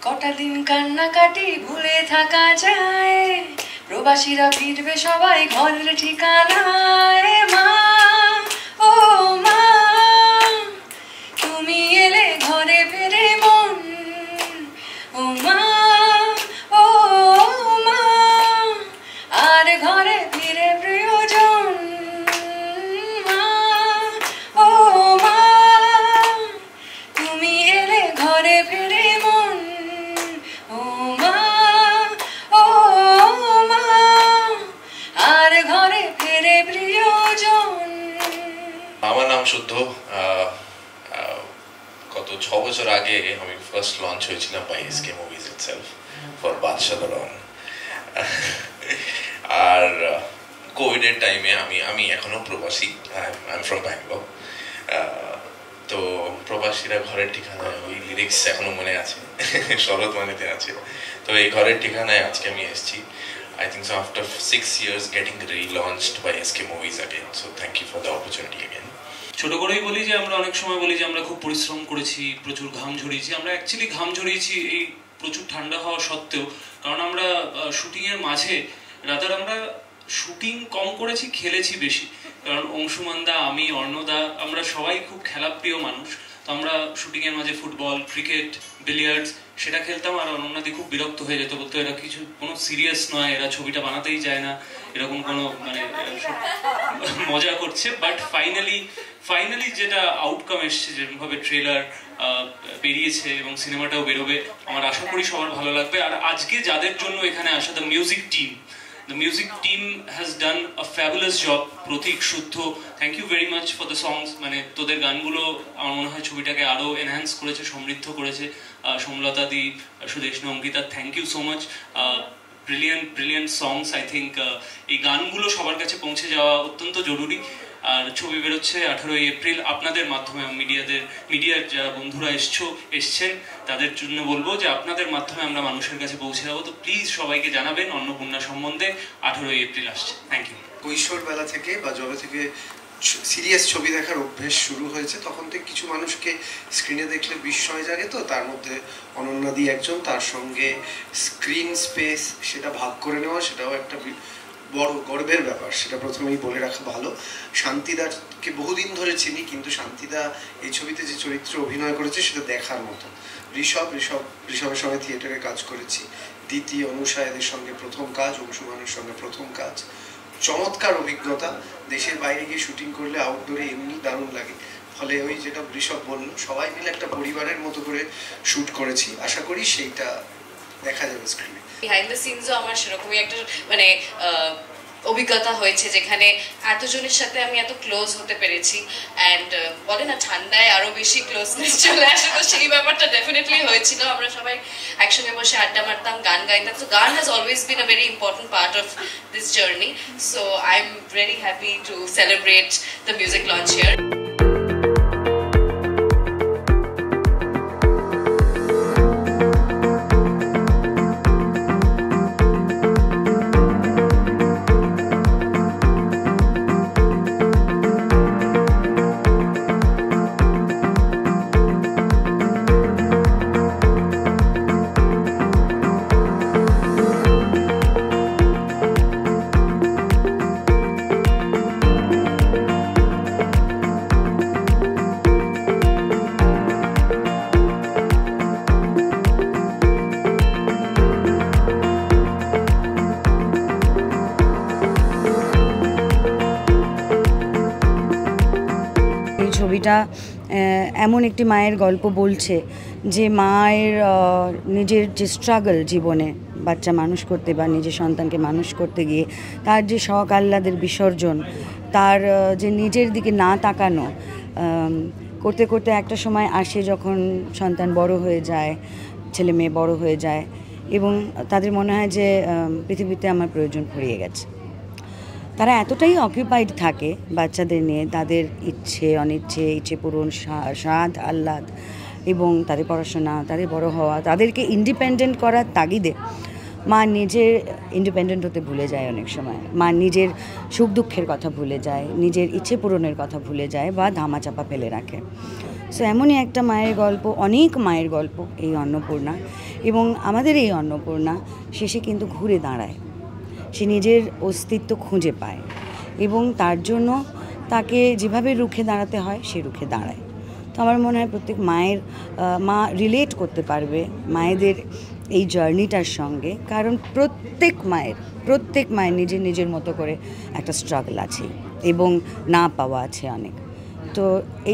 কটা দিন কান্নাকাটি ভুলে থাকা যায়, প্রবাসীরা ফিরবে সবাই ঘরের ঠিকানায়। মা ও মা, তুমি এলে ঘরে ফেরে মন। ও মা ও মা, আর ঘরে ফিরে প্রিয়জন। মা ও মা, তুমি এলে ঘরে ফেরে মন। ও মা ও মা, আর ঘরে ফেরে প্রিয়জন। আমার নাম শুদ্ধ। গত 6 বছর আগে আমি ফার্স্ট লঞ্চ হয়েছিলাম by SK movies itself for Badshah the Don. আর কোভিডের টাইমে আমি এখনো প্রবাসী, আই এম ফ্রম ব্যাঙ্গালোর। তো প্রবাসীরা ঘরের ঠিকানায়, ওই লিরিক্স এখনো মনে আছে, শরৎ মানেতে আছে। তো এই ঘরের ঠিকানায় আজকে আমি এসেছি। I think so after 6 years getting relaunched by SK Movies again. So thank you for the opportunity again. ছোট করেই বলি যে আমরা অনেক সময় বলি যে আমরা খুব পরিশ্রম করেছি, প্রচুর ঘাম ঝরিয়েছি। আমরা অ্যাকচুয়ালি ঘাম ঝরিয়েছি এই প্রচুর ঠান্ডা হওয়া সত্ত্বেও, কারণ আমরা শুটিংয়ের মাঝে রাতার আমরা শুটিং কম করেছি, খেলেছি বেশি। কারণ অংশুমানদা, আমি, অর্ণদা, আমরা সবাই খুব খেলাপ্রিয় মানুষ। তো আমরা শুটিংয়ের মাঝে ফুটবল, ক্রিকেট, বিলিয়ার্ডস সেটা খেলতাম। আর অনন্যাদি খুব বিরক্ত হয়ে যেত, বলতো এরা কিছু কোনো সিরিয়াস নয়, এরা ছবিটা বানাতেই চায় না, এরকম কোনো মানে মজা করছে। বাট ফাইনালি যেটা আউটকাম এসছে, যেভাবে ট্রেলার বেরিয়েছে এবং সিনেমাটাও বেরোবে, আমার আশা করি সবার ভালো লাগবে। আর আজকে যাদের জন্য এখানে আসা, the music team has done a fabulous job. Pratik, Shuddha, thank you very much for the songs. মানে তোদের গানগুলো আমার মনে হয় ছবিটাকে আরো এনহ্যান্স করেছে, সমৃদ্ধ করেছে। সমলতা দি, Sudeshnu, Ankita, thank you so much. Brilliant songs. I think এই গানগুলো সবার কাছে পৌঁছে যাওয়া অত্যন্ত জরুরি। আর ছবি বেরোচ্ছে 18ই এপ্রিল। আপনাদের মাধ্যমে মিডিয়ার যারা বন্ধুরা এসছেন তাদের জন্য বলবো যে আপনাদের মাধ্যমে আমরা মানুষের কাছে পৌঁছে যাবো। তো প্লিজ সবাইকে জানাবেন অন্নপূর্ণা সম্বন্ধে। 18ই এপ্রিল আসছে। Thank you. কৈশোরবেলা থেকে বা যবে থেকে সিরিয়াস ছবি দেখার অভ্যেস শুরু হয়েছে, তখন থেকে কিছু মানুষকে স্ক্রিনে দেখলে বিস্ময় জাগে। তো তার মধ্যে অনন্যাদি একজন। তার সঙ্গে স্ক্রিন স্পেস সেটা ভাগ করে নেওয়া, সেটাও একটা বড় গর্বের ব্যাপার, সেটা প্রথমেই বলে রাখা ভালো। শান্তিদাকে বহুদিন ধরে চিনি, কিন্তু শান্তিদা এই ছবিতে যে চরিত্রে অভিনয় করেছে সেটা দেখার মতো। ঋষভের সঙ্গে থিয়েটারে কাজ করেছি, দ্বিতীয় অনুষা এদের সঙ্গে প্রথম কাজ, অংশুমানের সঙ্গে প্রথম কাজ। চমৎকার অভিজ্ঞতা। দেশের বাইরে গিয়ে শুটিং করলে আউটডোরে এমনি দারুণ লাগে। ফলে ওই যেটা ঋষভ বলল, সবাই মিলে একটা পরিবারের মতো করে শ্যুট করেছি। আশা করি সেইটা দেখা যাবে স্ক্রিনে। বিহাইন্ড দ্য সিনসও আমার সেরকমই একটা মানে অভিজ্ঞতা হয়েছে, যেখানে এতজনের সাথে আমি এত ক্লোজ হতে পেরেছি। অ্যান্ড বলে না ঠান্ডায় আরো বেশি ক্লোজনেস চলে আসে, তো সেই ব্যাপারটা ডেফিনেটলি হয়েছিল। আমরা সবাই একসঙ্গে বসে আড্ডা মারতাম, গান গাইতাম। তো গান has always been a very important part of this journey. So I am very happy to celebrate the music launch here. ছবিটা এমন একটি মায়ের গল্প বলছে, যে মায়ের নিজের যে স্ট্রাগল জীবনে বাচ্চা মানুষ করতে বা নিজের সন্তানকে মানুষ করতে গিয়ে তার যে শখ আহ্লাদের বিসর্জন, তার যে নিজের দিকে না তাকানো, করতে করতে একটা সময় আসে যখন সন্তান বড় হয়ে যায়, ছেলে মেয়ে বড় হয়ে যায় এবং তাদের মনে হয় যে পৃথিবীতে আমার প্রয়োজন ফুরিয়ে গেছে। তারা এতটাই অকিউপাইড থাকে বাচ্চাদের নিয়ে, তাদের ইচ্ছে অনিচ্ছে, ইচ্ছে পূরণ, স্বাদ আহ্লাদ এবং তাদের পড়াশোনা, তাদের বড় হওয়া, তাদেরকে ইন্ডিপেন্ডেন্ট করার তাগিদে মা নিজের ইন্ডিপেন্ডেন্ট হতে ভুলে যায়। অনেক সময় মা নিজের সুখ দুঃখের কথা ভুলে যায়, নিজের ইচ্ছে পূরণের কথা ভুলে যায় বা ধামাচাপা ফেলে রাখে। সো এমনই একটা মায়ের গল্প, অনেক মায়ের গল্প এই অন্নপূর্ণা। এবং আমাদের এই অন্নপূর্ণা শেষে কিন্তু ঘুরে দাঁড়ায়, সে নিজের অস্তিত্ব খুঁজে পায় এবং তার জন্য তাকে যেভাবে রুখে দাঁড়াতে হয় সে রুখে দাঁড়ায়। তো আমার মনে হয় প্রত্যেক মায়ের মা রিলেট করতে পারবে মায়েদের এই জার্নিটার সঙ্গে, কারণ প্রত্যেক মায়ের নিজের নিজের মতো করে একটা স্ট্রাগল আছে এবং না পাওয়া আছে অনেক। তো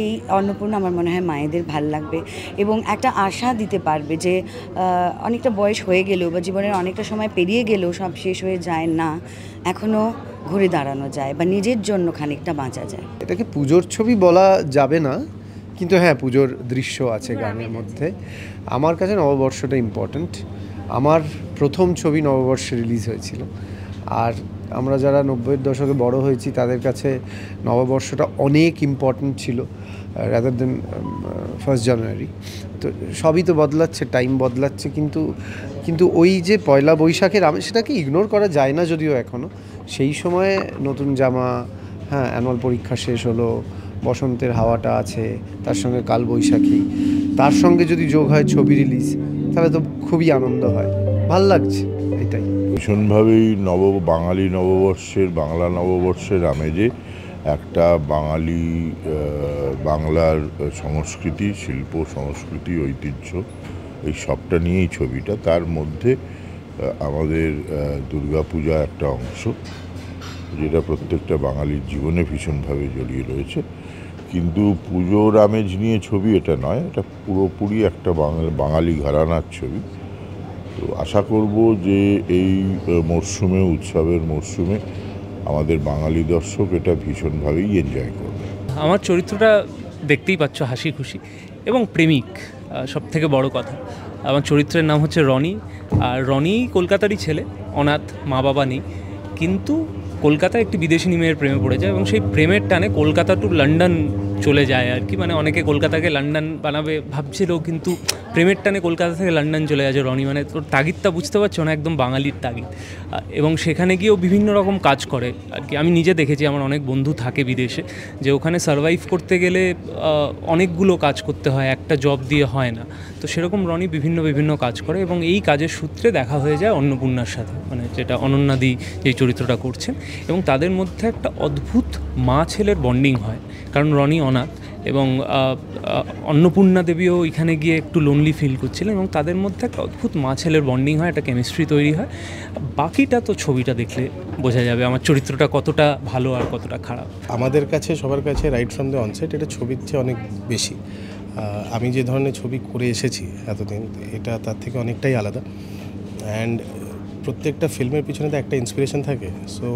এই অন্নপূর্ণা আমার মনে হয় মায়েদের ভাল লাগবে এবং একটা আশা দিতে পারবে যে অনেকটা বয়স হয়ে গেলেও বা জীবনের অনেকটা সময় পেরিয়ে গেলেও সব শেষ হয়ে যায় না, এখনও ঘুরে দাঁড়ানো যায় বা নিজের জন্য খানিকটা বাঁচা যায়। এটাকে পুজোর ছবি বলা যাবে না, কিন্তু হ্যাঁ পুজোর দৃশ্য আছে গানের মধ্যে। আমার কাছে নববর্ষটা ইম্পর্ট্যান্ট। আমার প্রথম ছবি নববর্ষে রিলিজ হয়েছিল, আর আমরা যারা 90-এর দশকে বড় হয়েছি তাদের কাছে নববর্ষটা অনেক ইম্পর্ট্যান্ট ছিল রাদার দেন 1 জানুয়ারি। তো সবই তো বদলাচ্ছে, টাইম বদলাচ্ছে, কিন্তু ওই যে পয়লা বৈশাখের সেটাকে ইগনোর করা যায় না যদিও এখনও। সেই সময়ে নতুন জামা, হ্যাঁ অ্যানুয়াল পরীক্ষা শেষ হলো, বসন্তের হাওয়াটা আছে, তার সঙ্গে কালবৈশাখী, তার সঙ্গে যদি যোগ হয় ছবি রিলিজ, তাহলে তো খুবই আনন্দ হয়, ভাল লাগছে এটাই। ভীষণভাবেই বাংলা নববর্ষের আমেজে একটা বাংলার সংস্কৃতি, শিল্প সংস্কৃতি, ঐতিহ্য, এই সবটা নিয়েই ছবিটা। তার মধ্যে আমাদের দুর্গাপূজা একটা অংশ, যেটা প্রত্যেকটা বাঙালির জীবনে ভীষণভাবে জড়িয়ে রয়েছে। কিন্তু পুজোর আমেজ নিয়ে ছবি এটা নয়, এটা পুরোপুরি একটা বাঙালি ঘরানার ছবি। তো আশা করব যে এই মরশুমে, উৎসবের মরশুমে আমাদের বাঙালি দর্শক এটা ভীষণভাবেই এনজয় করবে। আমার চরিত্রটা দেখতেই পাচ্ছ হাসি খুশি এবং প্রেমিক, সব থেকে বড় কথা। আমার চরিত্রের নাম হচ্ছে রনি, আর রনি কলকাতারই ছেলে, অনাথ, মা বাবা নেই, কিন্তু কলকাতায় একটি বিদেশি মেয়ের প্রেমে পড়ে যায় এবং সেই প্রেমের টানে কলকাতা টু লন্ডন চলে যায় আর কি। মানে অনেকে কলকাতাকে লন্ডন বানাবে ভাবছিল, কিন্তু প্রেমের টানে কলকাতা থেকে লন্ডন চলে যাচ্ছে রনি। মানে তোর তাগিদটা বুঝতে পারছো না, একদম বাঙালির তাগিদ। এবং সেখানে গিয়েও বিভিন্ন রকম কাজ করে আর কি। আমি নিজে দেখেছি, আমার অনেক বন্ধু থাকে বিদেশে, যে ওখানে সারভাইভ করতে গেলে অনেকগুলো কাজ করতে হয়, একটা জব দিয়ে হয় না। তো সেরকম রনি বিভিন্ন কাজ করে এবং এই কাজের সূত্রে দেখা হয়ে যায় অন্নপূর্ণার সাথে, মানে যেটা অনন্যাদি যেই চরিত্রটা করছেন, এবং তাদের মধ্যে একটা অদ্ভুত মা ছেলের বন্ডিং হয়। কারণ রনি অনাথ এবং অন্নপূর্ণা দেবীও এখানে গিয়ে একটু লোনলি ফিল করছিলেন এবং তাদের মধ্যে একটা অদ্ভুত মা ছেলের বন্ডিং হয়, একটা কেমিস্ট্রি তৈরি হয়। বাকিটা তো ছবিটা দেখলে বোঝা যাবে আমার চরিত্রটা কতটা ভালো আর কতটা খারাপ। আমাদের কাছে, সবার কাছে রাইট ফ্রম দ্য অনসেট এটা ছবির চেয়ে অনেক বেশি। আমি যে ধরনের ছবি করে এসেছি এতদিন, এটা তার থেকে অনেকটাই আলাদা। অ্যান্ড প্রত্যেকটা ফিল্মের পিছনে তো একটা ইন্সপিরেশন থাকে। সো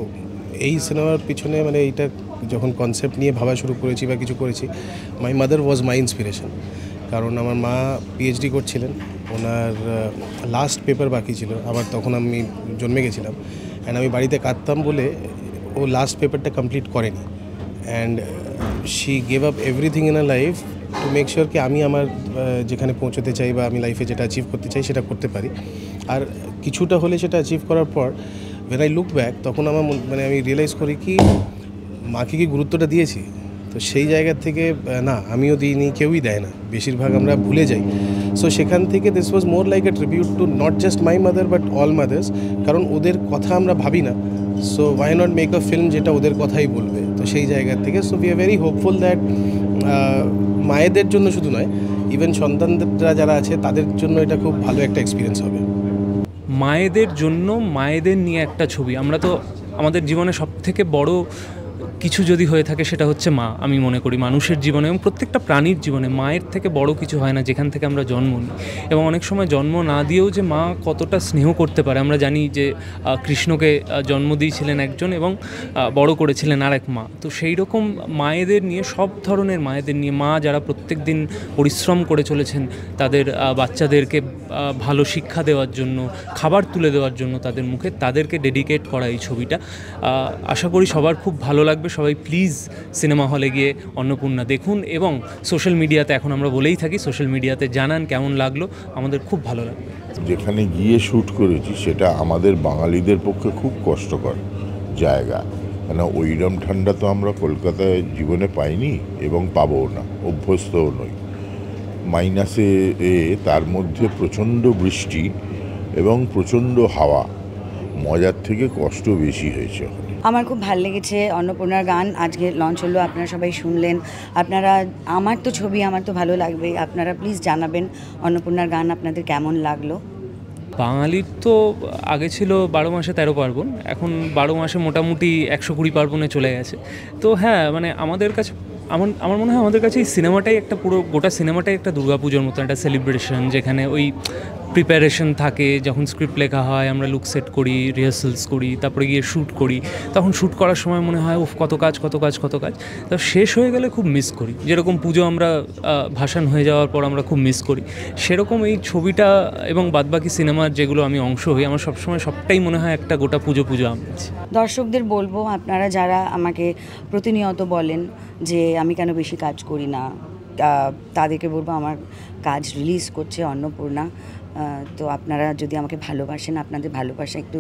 এই সিনেমার পিছনে, মানে এইটা যখন কনসেপ্ট নিয়ে ভাবা শুরু করেছি বা কিছু করেছি, my mother was my inspiration. কারণ আমার মা পিএইচডি করছিলেন, ওনার লাস্ট পেপার বাকি ছিল, আবার তখন আমি জন্মে গেছিলাম। অ্যান্ড আমি বাড়িতে কাঁদতাম বলে ও লাস্ট পেপারটা কমপ্লিট করেনি। And she gave up everything in a life to make sure কি আমি আমার যেখানে পৌঁছতে চাই বা আমি লাইফে যেটা অ্যাচিভ করতে চাই সেটা করতে পারি। আর কিছুটা হলে সেটা অ্যাচিভ করার পর when I look back, তখন আমার আমি রিয়েলাইজ করি কি মাকে কি গুরুত্বটা দিয়েছি। তো সেই জায়গা থেকে না, আমিও দিইনি, কেউই দেয় না, বেশিরভাগ আমরা ভুলে যাই। সো সেখান থেকে this was more like a tribute to not just my mother but all mothers. কারণ ওদের কথা আমরা ভাবি না, so why not make a film যেটা ওদের কথাই বলবে। তো সেই জায়গা থেকে so we are very hopeful that মায়েদের জন্য শুধু নয়, ইভেন সন্তানরা যারা আছে তাদের জন্য এটা খুব ভালো একটা এক্সপিরিয়েন্স হবে। মায়েদের জন্য, মায়েদের নিয়ে একটা ছবি। আমরা তো আমাদের জীবনে সব থেকে বড় কিছু যদি হয়ে থাকে সেটা হচ্ছে মা। আমি মনে করি মানুষের জীবনে এবং প্রত্যেকটা প্রাণীর জীবনে মায়ের থেকে বড় কিছু হয় না, যেখান থেকে আমরা জন্ম নিই। এবং অনেক সময় জন্ম না দিয়েও যে মা কতটা স্নেহ করতে পারে। আমরা জানি যে কৃষ্ণকে জন্ম দিয়েছিলেন একজন এবং বড় করেছিলেন আরেক মা। তো সেই রকম মায়েদের নিয়ে, সব ধরনের মায়েদের নিয়ে, মা যারা প্রত্যেক দিন পরিশ্রম করে চলেছেন তাদের বাচ্চাদেরকে ভালো শিক্ষা দেওয়ার জন্য, খাবার তুলে দেওয়ার জন্য তাদের মুখে, তাদেরকে ডেডিকেট করা এই ছবিটা। আশা করি সবার খুব ভালো লাগবে। সবাই প্লিজ সিনেমা হলে গিয়ে অন্নপূর্ণা দেখুন এবং সোশ্যাল মিডিয়াতে, এখন আমরা বলেই থাকি, সোশ্যাল মিডিয়াতে জানান কেমন লাগলো, আমাদের খুব ভালো লাগবে। যেখানে গিয়ে শ্যুট করেছি সেটা আমাদের বাঙালিদের পক্ষে খুব কষ্টকর জায়গা, মানে ওইরকম ঠান্ডা তো আমরা কলকাতায় জীবনে পাইনি এবং পাবও না, অভ্যস্তও নই। মাইনাসে তার মধ্যে প্রচণ্ড বৃষ্টি এবং প্রচণ্ড হাওয়া, মজার থেকে কষ্ট বেশি হয়েছে। আমার খুব ভালো লেগেছে অন্নপূর্ণার গান আজকে লঞ্চ হলো, আপনারা সবাই শুনলেন। আপনারা, আমার তো ছবি আমার তো ভালো লাগবে, আপনারা প্লিজ জানাবেন অন্নপূর্ণার গান আপনাদের কেমন লাগলো। বাঙালির তো আগে ছিল 12 মাসে 13 পার্বণ, এখন 12 মাসে মোটামুটি 120 পার্বণে চলে গেছে। তো হ্যাঁ, মানে আমাদের কাছে আমার মনে হয় আমাদের কাছে এই সিনেমাটাই একটা পুরো গোটা সিনেমাটাই একটা দুর্গাপুজোর মতো একটা সেলিব্রেশন, যেখানে ওই প্রিপারেশন থাকে, যখন স্ক্রিপ্ট লেখা হয় আমরা লুক সেট করি, রিহার্সালস করি, তারপরে গিয়ে শ্যুট করি। তখন শ্যুট করার সময় মনে হয় উফ কত কাজ। তো শেষ হয়ে গেলে খুব মিস করি, যেরকম পুজো আমরা ভাসান হয়ে যাওয়ার পর আমরা খুব মিস করি, সেরকম এই ছবিটা এবং বাদবাকি সিনেমার যেগুলো আমি অংশ হই, আমার সবসময় সবটাই মনে হয় একটা গোটা পুজো আমি। দর্শকদের বলবো, আপনারা যারা আমাকে প্রতিনিয়ত বলেন যে আমি কেন বেশি কাজ করি না, তাদেরকে বলবো আমার কাজ রিলিজ করছে অন্নপূর্ণা। তো আপনারা যদি আমাকে ভালোবাসেন, আপনাদের ভালোবাসা একটু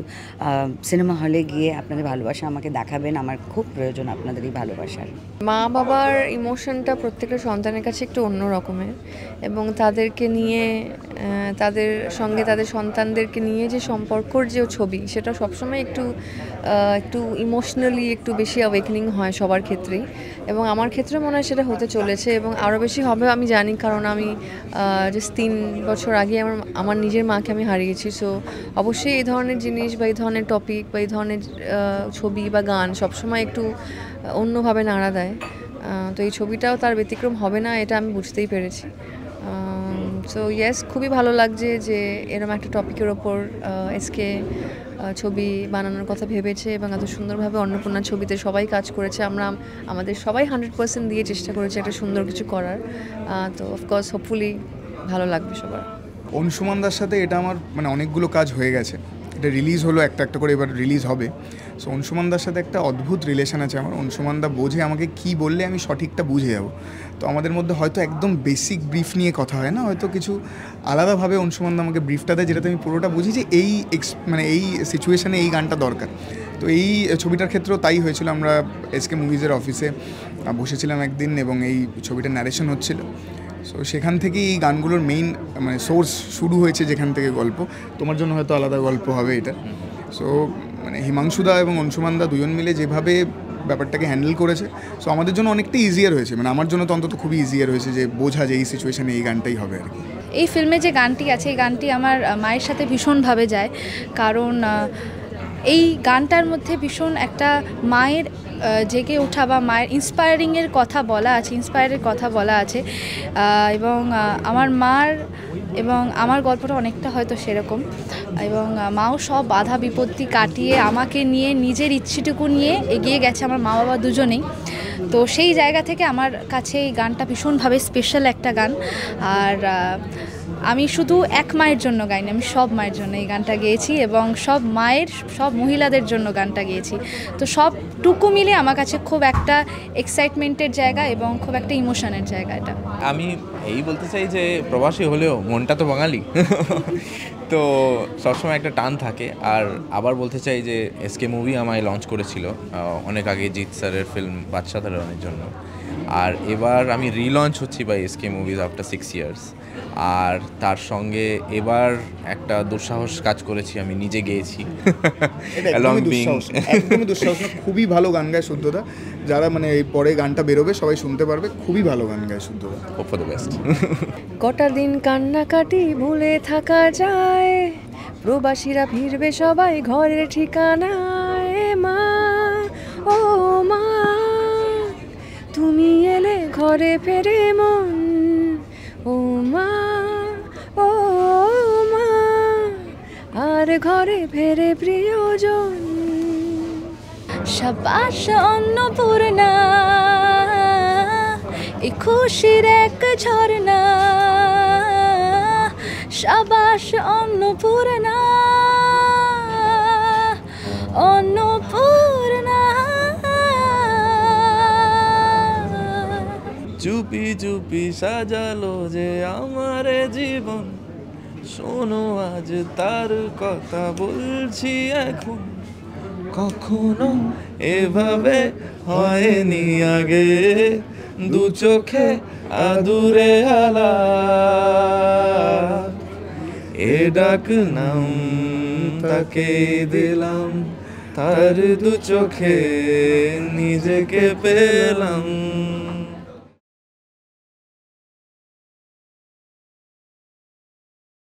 সিনেমা হলে গিয়ে আপনাদের ভালোবাসা আমাকে দেখাবেন, আমার খুব প্রয়োজন আপনাদের এই ভালোবাসার। মা বাবার ইমোশনটা প্রত্যেকটা সন্তানের কাছে একটু অন্য রকমের, এবং তাদেরকে নিয়ে তাদের সঙ্গে তাদের সন্তানদেরকে নিয়ে যে সম্পর্কর যে ছবি, সেটা সবসময় একটু ইমোশনালি একটু বেশি অ্যাওয়েকনিং হয় সবার ক্ষেত্রেই, এবং আমার ক্ষেত্রে মনে হয় সেটা হতে চলেছে এবং আরও বেশি হবে আমি জানি, কারণ আমি জাস্ট 3 বছর আগে আমার নিজের মাকে আমি হারিয়েছি। সো অবশ্যই এই ধরনের জিনিস বা এই ধরনের টপিক বা এই ধরনের ছবি বা গান সবসময় একটু অন্যভাবে নাড়া দেয়। তো এই ছবিটাও তার ব্যতিক্রম হবে না, এটা আমি বুঝতেই পেরেছি। সো ইয়েস, খুবই ভালো লাগছে যে এরকম একটা টপিকের ওপর এসকে ছবি বানানোর কথা ভেবেছে এবং এত সুন্দরভাবে অন্নপূর্ণা ছবিতে সবাই কাজ করেছে। আমাদের সবাই 100% দিয়ে চেষ্টা করেছে একটা সুন্দর কিছু করার। তো অফকোর্স হোপফুলি ভালো লাগবে সবার। অংশুমানদার সাথে এটা আমার মানে অনেকগুলো কাজ হয়ে গেছে, এটা রিলিজ হলো একটা করে, এবার রিলিজ হবে। সো অংশুমানদার সাথে একটা অদ্ভুত রিলেশন আছে আমার। অংশুমানদা বোঝে আমাকে কি বললে আমি সঠিকটা বুঝে যাব। তো আমাদের মধ্যে হয়তো একদম বেসিক ব্রিফ নিয়ে কথা হয় না, হয়তো কিছু আলাদাভাবে অংশুমানদা আমাকে ব্রিফটা দেয়, যেটাতে আমি পুরোটা বুঝি যে এই সিচুয়েশানে এই গানটা দরকার। তো এই ছবিটার ক্ষেত্রেও তাই হয়েছিল। আমরা এসকে মুভিজের অফিসে বসেছিলাম একদিন এবং এই ছবিটার ন্যারেশন হচ্ছিল। সো সেখান থেকেই এই গানগুলোর মেইন মানে সোর্স শুরু হয়েছে, যেখান থেকে গল্প। তোমার জন্য হয়তো আলাদা গল্প হবে এটা। সো মানে হিমাংশুদা এবং অংশুমানদা দুজন মিলে যেভাবে ব্যাপারটাকে হ্যান্ডেল করেছে, সো আমাদের জন্য অনেকটাই ইজিয়ার হয়েছে, মানে আমার জন্য তো অন্তত খুবই ইজিয়ার হয়েছে যে বোঝা যে এই সিচুয়েশানে এই গানটাই হবে আর কি। এই ফিল্মে যে গানটি আছে, এই গানটি আমার মায়ের সাথে ভীষণভাবে যায়, কারণ এই গানটার মধ্যে ভীষণ একটা মায়ের জেগে ওঠা বা মায়ের ইন্সপায়ারের কথা বলা আছে এবং আমার মার এবং আমার গল্পটা অনেকটা হয়তো সেরকম, এবং মাও সব বাধা বিপত্তি কাটিয়ে আমাকে নিয়ে নিজের ইচ্ছেটুকু নিয়ে এগিয়ে গেছে, আমার মা বাবা দুজনেই। তো সেই জায়গা থেকে আমার কাছে এই গানটা ভীষণভাবে স্পেশাল একটা গান। আর আমি শুধু এক মায়ের জন্য গাইনি, আমি সব মায়ের জন্য এই গানটা গেয়েছি এবং সব মহিলাদের জন্য গানটা গেয়েছি। তো সবটুকু মিলে আমার কাছে খুব একটা এক্সাইটমেন্টের জায়গা এবং খুব একটা ইমোশনের জায়গা এটা। আমি এই বলতে চাই যে প্রবাসী হলেও মনটা তো বাঙালি, তো সবসময় একটা টান থাকে। আর আবার বলতে চাই যে এসকে মুভি আমায় লঞ্চ করেছিল অনেক আগে জিৎ স্যারের ফিল্ম বাদশা ধরানোর জন্য, আর এবার আমি রিলঞ্চ হচ্ছি by SK movies after 6 years. আর তার সঙ্গে এবার একটা দুঃসাহস কাজ করেছি, আমি নিজে গেয়েছি। একদমই দুঃসাহস না, খুবই ভালো গান গায় শুদ্ধদা। যারা মানে এই পরে গানটা বেরোবে সবাই শুনতে পারবে, খুবই ভালো গান গায় শুদ্ধদা। Hope for the best. কটা দিন কান্নাকাটি ভুলে থাকা যায়, প্রবাসীরা ভিড়বে সবাই ঘরের ঠিকানায়। মা ও মা, তুমি এলে ঘরে ফেরে মন। ও মা ও মা, আর ঘরে ফেরে প্রিয়জন। শাবাশ অন্নপূর্ণা, এই খুশির এক ঝর্ণা। শাবাশ অন্নপূর্ণা, অন্নপূর্ণা। চুপি চুপি সাজালো যে আমার জীবন, শোনো আজ তার কথা বলছি এখন। কখনো এভাবে হয়নি আগে, দু চোখে আদুরে আলাপ, এ ডাক নাম তাকে দিলাম, তার দু চোখে নিজেকে পেলাম।